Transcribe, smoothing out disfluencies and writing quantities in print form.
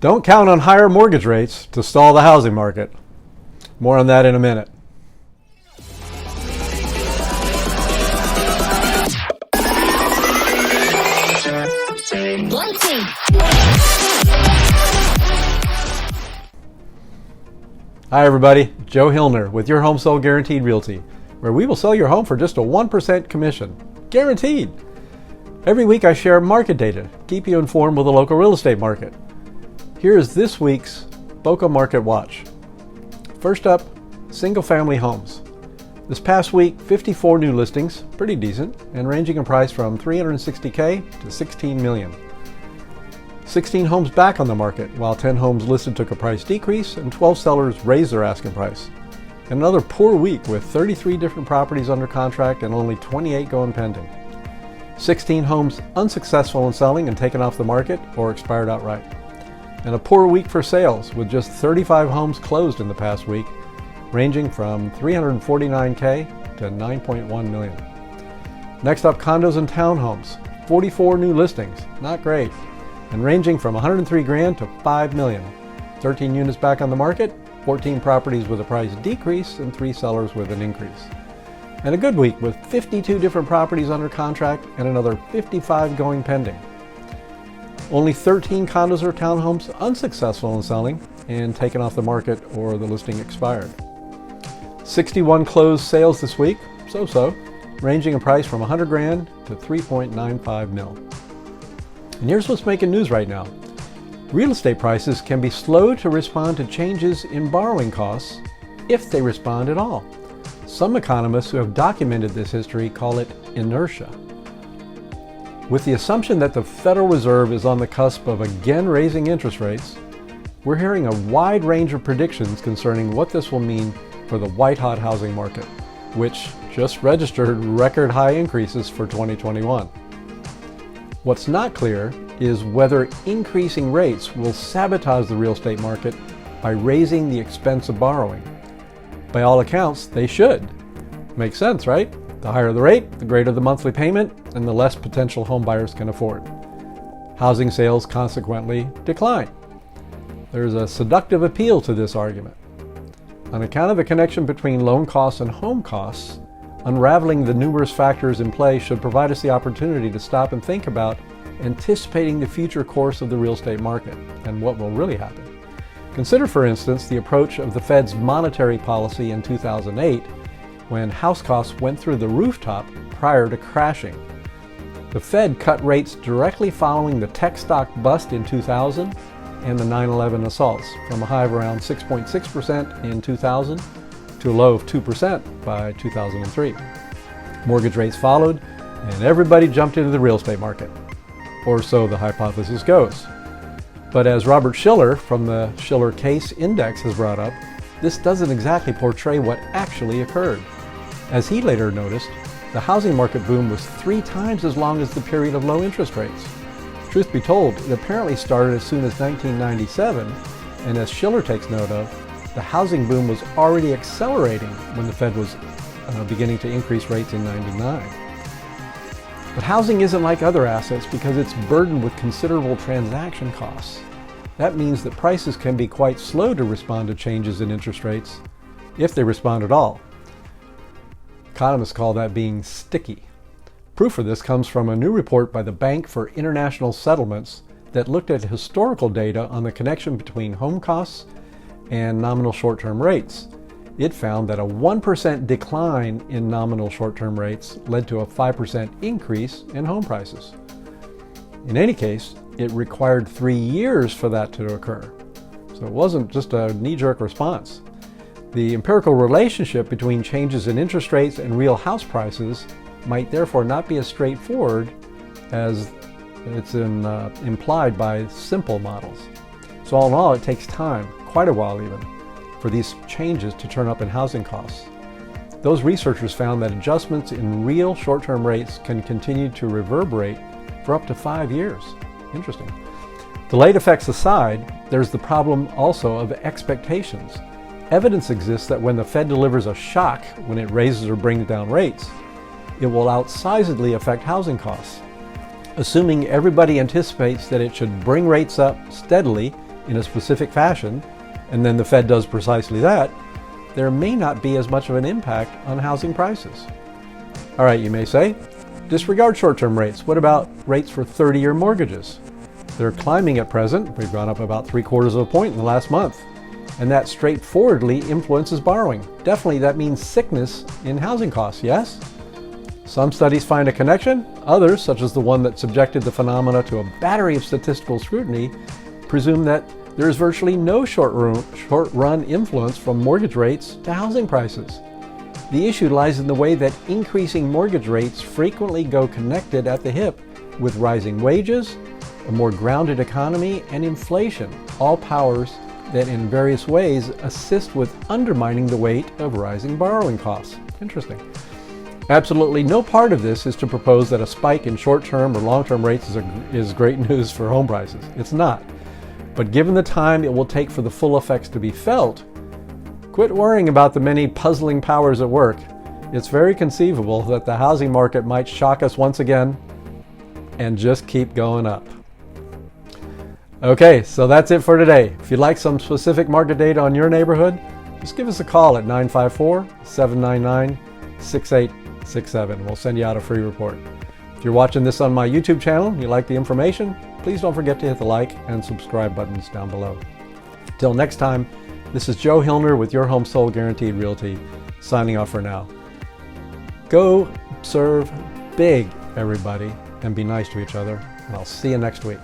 Don't count on higher mortgage rates to stall the housing market. More on that in a minute. Hi everybody, Joe Hillner with your Home Sale Guaranteed Realty, where we will sell your home for just a 1% commission. Guaranteed! Every week I share market data, keep you informed with the local real estate market. Here is this week's Boca Market Watch. First up, single family homes. This past week, 54 new listings, pretty decent, and ranging in price from $360K to $16 million. 16 homes back on the market, while 10 homes listed took a price decrease and 12 sellers raised their asking price. And another poor week with 33 different properties under contract and only 28 going pending. 16 homes unsuccessful in selling and taken off the market or expired outright. And a poor week for sales with just 35 homes closed in the past week, ranging from $349K to $9.1 million. Next up, condos and townhomes. 44 new listings, not great, and ranging from $103,000 to $5 million. 13 units back on the market, 14 properties with a price decrease, and 3 sellers with an increase. And a good week with 52 different properties under contract and another 55 going pending. Only 13 condos or townhomes unsuccessful in selling and taken off the market or the listing expired. 61 closed sales this week, so-so, ranging in price from $100,000 to $3.95 million. And here's what's making news right now. Real estate prices can be slow to respond to changes in borrowing costs if they respond at all. Some economists who have documented this history call it inertia. With the assumption that the Federal Reserve is on the cusp of again raising interest rates, we're hearing a wide range of predictions concerning what this will mean for the white-hot housing market, which just registered record high increases for 2021. What's not clear is whether increasing rates will sabotage the real estate market by raising the expense of borrowing. By all accounts, they should. Makes sense, right? The higher the rate, the greater the monthly payment, and the less potential home buyers can afford. Housing sales consequently decline. There's a seductive appeal to this argument. On account of the connection between loan costs and home costs, unraveling the numerous factors in play should provide us the opportunity to stop and think about anticipating the future course of the real estate market and what will really happen. Consider, for instance, the approach of the Fed's monetary policy in 2008, when house costs went through the rooftop prior to crashing. The Fed cut rates directly following the tech stock bust in 2000 and the 9/11 assaults, from a high of around 6.6% in 2000 to a low of 2% by 2003. Mortgage rates followed, and everybody jumped into the real estate market. Or so the hypothesis goes. But as Robert Shiller from the Shiller Case Index has brought up, this doesn't exactly portray what actually occurred. As he later noticed, the housing market boom was 3 times as long as the period of low interest rates. Truth be told, it apparently started as soon as 1997, and as Shiller takes note of, the housing boom was already accelerating when the Fed was beginning to increase rates in '99. But housing isn't like other assets because it's burdened with considerable transaction costs. That means that prices can be quite slow to respond to changes in interest rates, if they respond at all. Economists call that being sticky. Proof of this comes from a new report by the Bank for International Settlements that looked at historical data on the connection between home costs and nominal short-term rates. It found that a 1% decline in nominal short-term rates led to a 5% increase in home prices. In any case, it required 3 years for that to occur. So it wasn't just a knee-jerk response. The empirical relationship between changes in interest rates and real house prices might therefore not be as straightforward as it's implied by simple models. So all in all, it takes time, quite a while even, for these changes to turn up in housing costs. Those researchers found that adjustments in real short-term rates can continue to reverberate for up to 5 years. Interesting. Delayed effects aside, there's the problem also of expectations. Evidence exists that when the Fed delivers a shock when it raises or brings down rates, it will outsizedly affect housing costs. Assuming everybody anticipates that it should bring rates up steadily in a specific fashion, and then the Fed does precisely that, there may not be as much of an impact on housing prices. All right, you may say, disregard short-term rates. What about rates for 30-year mortgages? They're climbing at present. We've gone up about 3/4 of a point in the last month. And that straightforwardly influences borrowing. Definitely that means sickness in housing costs, yes? Some studies find a connection. Others, such as the one that subjected the phenomena to a battery of statistical scrutiny, presume that there is virtually no short-run influence from mortgage rates to housing prices. The issue lies in the way that increasing mortgage rates frequently go connected at the hip with rising wages, a more grounded economy, and inflation, all powers that in various ways assist with undermining the weight of rising borrowing costs. Interesting. Absolutely no part of this is to propose that a spike in short-term or long-term rates is great news for home prices. It's not. But given the time it will take for the full effects to be felt, quit worrying about the many puzzling powers at work. It's very conceivable that the housing market might shock us once again and just keep going up. Okay, so that's it for today. If you'd like some specific market data on your neighborhood, just give us a call at 954-799-6867. We'll send you out a free report. If you're watching this on my YouTube channel and you like the information, please don't forget to hit the like and subscribe buttons down below. Till next time, this is Joe Hillner with your Home Sold Guaranteed Realty, signing off for now. Go serve big, everybody, and be nice to each other, and I'll see you next week.